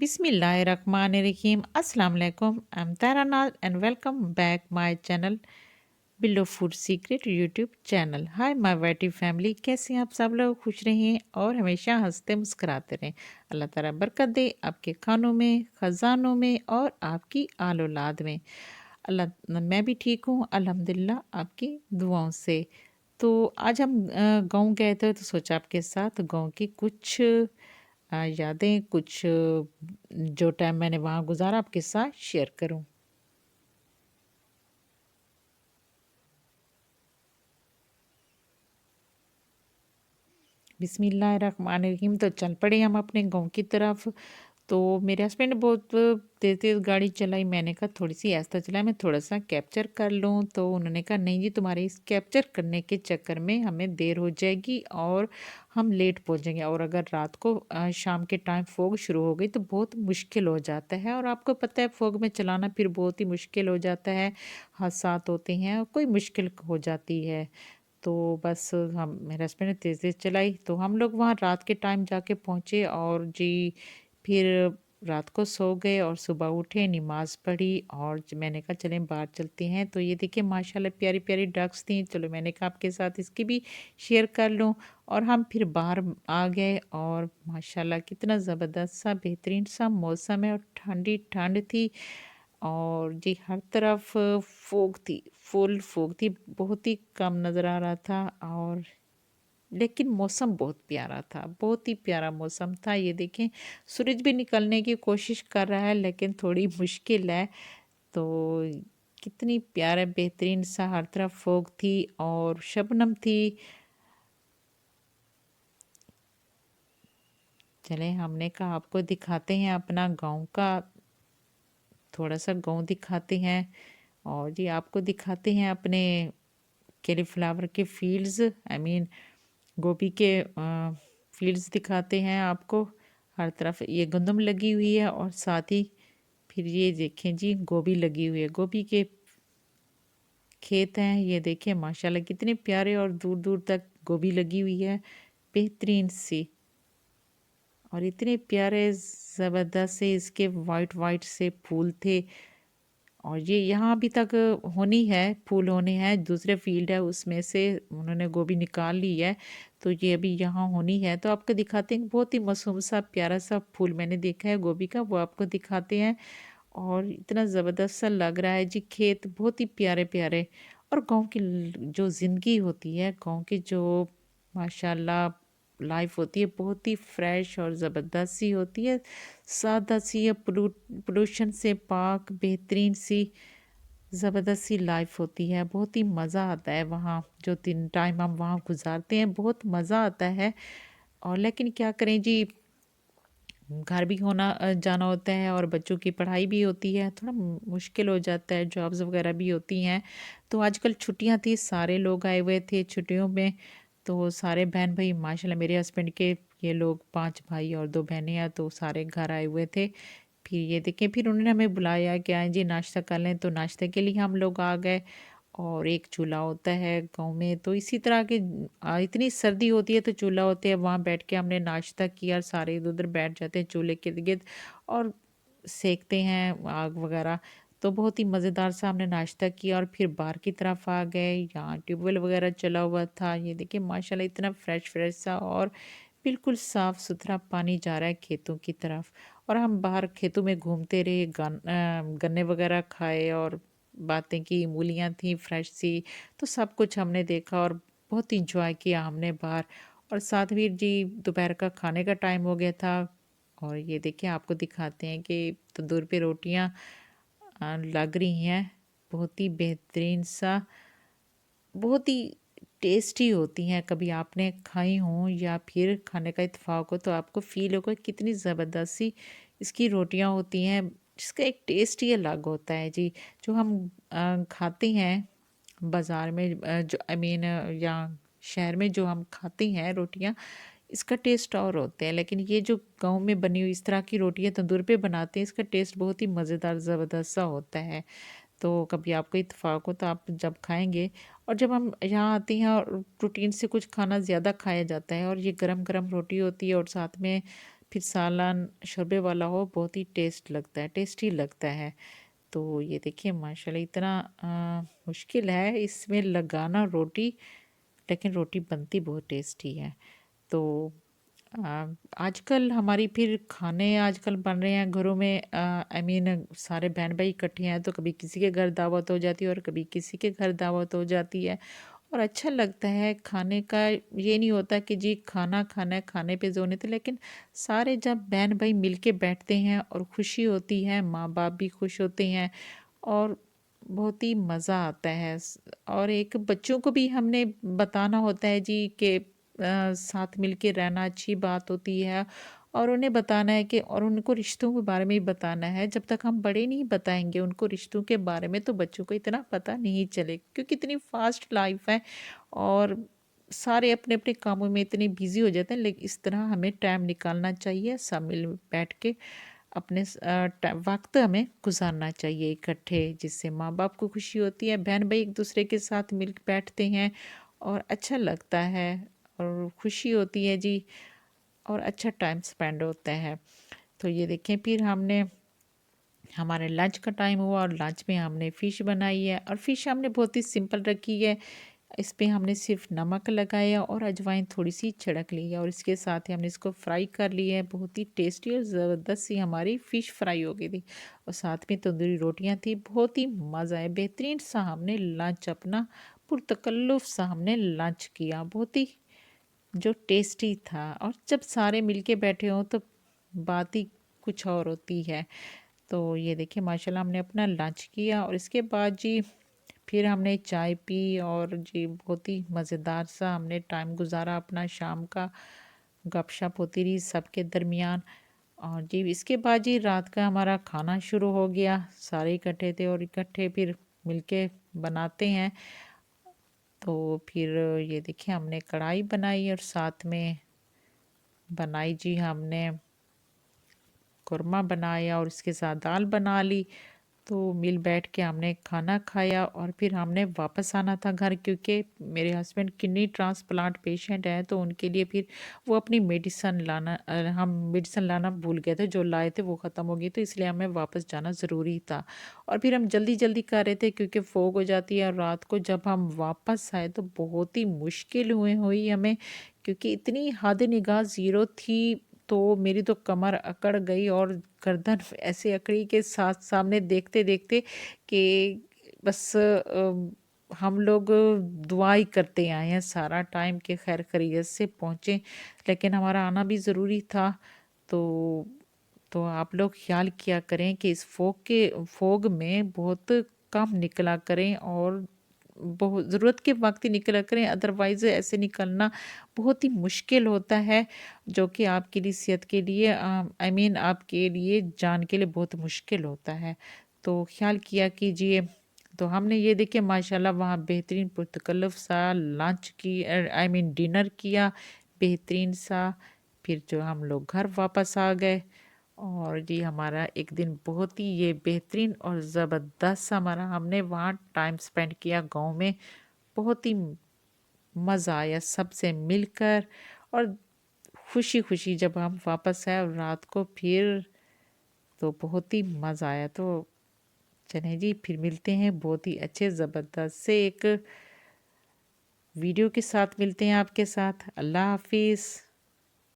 Bismillahirrahmanirrahim. Assalamu alaikum. I'm Tara Naz and welcome back my channel Below Food Secret YouTube चैनल। Hi my वाइटी family, कैसे हैं आप सब लोग? खुश रहें और हमेशा हंसते मुस्कुराते रहें। अल्लाह ताला बरकत दे आपके खानों में, ख़जानों में और आपकी आल औलाद में। अल्लाह मैं भी ठीक हूँ अल्हम्दुलिल्लाह आपकी दुआओं से। तो आज हम गाँव गए थे तो सोचा आपके साथ गाँव की कुछ यादें, कुछ जो टाइम मैंने वहाँ गुज़ारा आपके साथ शेयर करूँ। बिस्मिल्लाहिर्रहमानिर्रहीम। तो चल पड़े हम अपने गाँव की तरफ। तो मेरे हस्बैंड बहुत तेज़-तेज़ गाड़ी चलाई। मैंने कहा थोड़ी-सी ऐसा चलाएँ, मैं थोड़ा-सा कैप्चर कर लूँ। तो उन्होंने कहा नहीं जी, तुम्हारे इस कैप्चर करने के चक्कर में हमें देर हो जाएगी और हम लेट पहुँचेंगे, और अगर रात को शाम के टाइम फ़ॉग शुरू हो गई तो बहुत मुश्किल हो जाता है, और आपको पता है फ़ॉग में चलाना फिर बहुत ही मुश्किल हो जाता है। हादसात होते हैं और कोई मुश्किल हो जाती है। तो बस हम मेरे हस्बैंड ने तेज़-तेज़ चलाई तो हम लोग वहाँ रात के टाइम जाके पहुँचे, और जी फिर रात को सो गए और सुबह उठे, नमाज़ पढ़ी और मैंने कहा चलें बाहर चलते हैं। तो ये देखिए माशाल्लाह प्यारी-प्यारी डक्स थी। चलो मैंने कहा आपके साथ इसकी भी शेयर कर लूँ, और हम फिर बाहर आ गए और माशाल्लाह कितना ज़बरदस्त सा बेहतरीन सा मौसम है और ठंडी ठंड थी। और जी हर तरफ फ़ॉग थी, फुल फ़ॉग थी, बहुत ही कम नज़र आ रहा था, और लेकिन मौसम बहुत प्यारा था, बहुत ही प्यारा मौसम था। ये देखें सूरज भी निकलने की कोशिश कर रहा है लेकिन थोड़ी मुश्किल है। तो कितनी प्यारा बेहतरीन सा हर तरफ फ़ॉग थी और शबनम थी। चलें हमने कहा आपको दिखाते हैं अपना गाँव का, थोड़ा-सा गाँव दिखाते हैं, और जी आपको दिखाते हैं अपने कैलीफ्लावर के फील्ड्स, आई मीन गोभी के फील्ड्स दिखाते हैं आपको। हर तरफ ये गंदम लगी हुई है और साथ ही फिर ये देखें जी गोभी लगी हुई है, गोभी के खेत हैं। ये देखें माशाल्लाह कितने प्यारे, और दूर दूर तक गोभी लगी हुई है बेहतरीन सी, और इतने प्यारे ज़बरदस्त से इसके वाइट वाइट से फूल थे। और ये यहाँ अभी तक होनी है, फूल होने हैं, दूसरे फील्ड है उसमें से उन्होंने गोभी निकाल ली है, तो ये अभी यहाँ होनी है। तो आपको दिखाते हैं, बहुत ही मासूम सा प्यारा सा फूल मैंने देखा है गोभी का, वो आपको दिखाते हैं। और इतना ज़बरदस्त सा लग रहा है जी खेत, बहुत ही प्यारे प्यारे। और गांव की जो ज़िंदगी होती है, गांव की जो माशाल्लाह लाइफ होती है, बहुत ही फ्रेश और ज़बरदस्त सी होती है, सादा सी या पोल्यूशन से पाक बेहतरीन सी ज़बरदस्त सी लाइफ होती है। बहुत ही मज़ा आता है वहाँ, जो 3 टाइम हम वहाँ गुज़ारते हैं, बहुत मज़ा आता है। और लेकिन क्या करें जी, घर भी होना जाना होता है और बच्चों की पढ़ाई भी होती है, थोड़ा मुश्किल हो जाता है, जॉब्स वगैरह भी होती हैं। तो आजकल छुट्टियां थी, सारे लोग आए हुए थे छुट्टियों में। तो सारे बहन भाई माशाल्लाह मेरे हस्बैंड के, ये लोग 5 भाई और 2 बहनें हैं, तो सारे घर आए हुए थे। फिर ये देखें, फिर उन्होंने हमें बुलाया कि आए जी नाश्ता कर लें, तो नाश्ते के लिए हम लोग आ गए। और एक चूल्हा होता है गाँव में, तो इसी तरह के इतनी सर्दी होती है तो चूल्हा होते हैं, वहाँ बैठ के हमने नाश्ता किया, सारे इधर उधर बैठ जाते हैं चूल्हे के गिर्द और सेकते हैं आग वगैरह। तो बहुत ही मज़ेदार सा हमने नाश्ता किया और फिर बाहर की तरफ आ गए। यहाँ ट्यूबवेल वगैरह चला हुआ था, ये देखिए माशाल्लाह इतना फ्रेश फ्रेश सा और बिल्कुल साफ सुथरा पानी जा रहा है खेतों की तरफ। और हम बाहर खेतों में घूमते रहे, गन्ने वगैरह खाए और बातें की, मूलियाँ थी फ्रेश सी, तो सब कुछ हमने देखा और बहुत इंजॉय किया हमने बाहर। और साथ ही जी दोपहर का खाने का टाइम हो गया था, और ये देखिए आपको दिखाते हैं कि तंदूर पे रोटियां लग रही हैं, बहुत ही बेहतरीन सा, बहुत ही टेस्टी होती हैं। कभी आपने खाई हों या फिर खाने का इत्तेफाक हो तो आपको फ़ील होगा कितनी ज़बरदस्त सी इसकी रोटियां होती हैं, जिसका एक टेस्ट ही अलग होता है जी। जो हम खाते हैं बाज़ार में, जो आई मीन या शहर में जो हम खाते हैं रोटियां, इसका टेस्ट और होते हैं, लेकिन ये जो गाँव में बनी हुई इस तरह की रोटियां तंदूर पे बनाते हैं, इसका टेस्ट बहुत ही मज़ेदार ज़बरदस्त सा होता है। तो कभी आपको इत्तेफाक हो तो आप जब खाएँगे। और जब हम यहाँ आते हैं और रूटीन से कुछ खाना ज़्यादा खाया जाता है, और ये गरम-गरम रोटी होती है और साथ में फिर सालन शोरबे वाला हो, बहुत ही टेस्टी लगता है। तो ये देखिए माशाल्लाह इतना मुश्किल है इसमें लगाना रोटी, लेकिन रोटी बनती बहुत टेस्टी है। तो आजकल हमारी फिर खाने आजकल बन रहे हैं घरों में, आई मीन सारे बहन भाई इकट्ठे हैं तो कभी किसी के घर दावत हो जाती है और कभी किसी के घर दावत हो जाती है। और अच्छा लगता है खाने का, ये नहीं होता कि जी खाना खाना है खाने पे जोर नहीं थे, लेकिन सारे जब बहन भाई मिलके बैठते हैं और खुशी होती है, माँ बाप भी खुश होते हैं और बहुत ही मज़ा आता है। और एक बच्चों को भी हमने बताना होता है जी कि साथ मिलके रहना अच्छी बात होती है, और उन्हें बताना है कि, और उनको रिश्तों के बारे में भी बताना है। जब तक हम बड़े नहीं बताएंगे उनको रिश्तों के बारे में तो बच्चों को इतना पता नहीं चले, क्योंकि इतनी फास्ट लाइफ है और सारे अपने अपने कामों में इतने बिजी हो जाते हैं। लेकिन इस तरह हमें टाइम निकालना चाहिए, सब मिल बैठ के अपने वक्त हमें गुजारना चाहिए इकट्ठे, जिससे माँ बाप को खुशी होती है, बहन भाई एक दूसरे के साथ मिल बैठते हैं और अच्छा लगता है और खुशी होती है जी, और अच्छा टाइम स्पेंड होता है। तो ये देखें फिर हमने हमारे लंच का टाइम हुआ और लंच में हमने फ़िश बनाई है, और फ़िश हमने बहुत ही सिंपल रखी है। इस पे हमने सिर्फ नमक लगाया और अजवाइन थोड़ी सी छिड़क ली है, और इसके साथ ही हमने इसको फ्राई कर लिया है। बहुत ही टेस्टी और ज़बरदस्त सी हमारी फ़िश फ्राई हो गई थी, और साथ में तंदूरी रोटियां थी। बहुत ही मज़ा है, बेहतरीन सा हमने लंच अपना पुरतकल्लुफ़ सा हमने लंच किया, बहुत ही जो टेस्टी था। और जब सारे मिलके बैठे हों तो बात ही कुछ और होती है। तो ये देखिए माशाल्लाह हमने अपना लंच किया और इसके बाद जी फिर हमने चाय पी, और जी बहुत ही मज़ेदार सा हमने टाइम गुजारा अपना शाम का, गपशप होती रही सबके दरमियान। और जी इसके बाद जी रात का हमारा खाना शुरू हो गया, सारे इकट्ठे थे और इकट्ठे फिर मिलके बनाते हैं। तो फिर ये देखिए हमने कढ़ाई बनाई और साथ में बनाई जी हमने कुरमा बनाया, और इसके साथ दाल बना ली। तो मिल बैठ के हमने खाना खाया और फिर हमने वापस आना था घर, क्योंकि मेरे हस्बैंड किडनी ट्रांसप्लांट पेशेंट हैं, तो उनके लिए फिर वो अपनी मेडिसन लाना, हम मेडिसन लाना भूल गए थे, जो लाए थे वो ख़त्म हो गई, तो इसलिए हमें वापस जाना ज़रूरी था। और फिर हम जल्दी जल्दी कर रहे थे क्योंकि फोग हो जाती है, और रात को जब हम वापस आए तो बहुत ही मुश्किल हुई हमें, क्योंकि इतनी हद निगाह ज़ीरो थी। तो मेरी तो कमर अकड़ गई और गर्दन ऐसे अकड़ी के साथ सामने देखते देखते कि बस हम लोग दुआ ही करते आए हैं सारा टाइम के खैर खैरियत से पहुँचे, लेकिन हमारा आना भी ज़रूरी था। तो आप लोग ख्याल किया करें कि इस फोग में बहुत कम निकला करें, और बहुत ज़रूरत के वक्त ही निकला करें, अदरवाइज़ ऐसे निकलना बहुत ही मुश्किल होता है, जो कि आपके लिए सेहत के लिए, आई मीन आपके लिए जान के लिए बहुत मुश्किल होता है। तो ख्याल किया कीजिए। तो हमने ये देखिए माशाल्लाह वहाँ बेहतरीन पुरतकल्लुफ़ सा लंच की, आई मीन डिनर किया बेहतरीन सा। फिर जो हम लोग घर वापस आ गए, और जी हमारा एक दिन बहुत ही ये बेहतरीन और ज़बरदस्त हमारा, हमने वहाँ टाइम स्पेंड किया गाँव में। बहुत ही मज़ा आया सबसे मिलकर, और खुशी-खुशी जब हम वापस आए और रात को फिर, तो बहुत ही मज़ा आया। तो चलें जी फिर मिलते हैं बहुत ही अच्छे ज़बरदस्त से एक वीडियो के साथ, मिलते हैं आपके साथ। अल्लाह हाफ़िज़।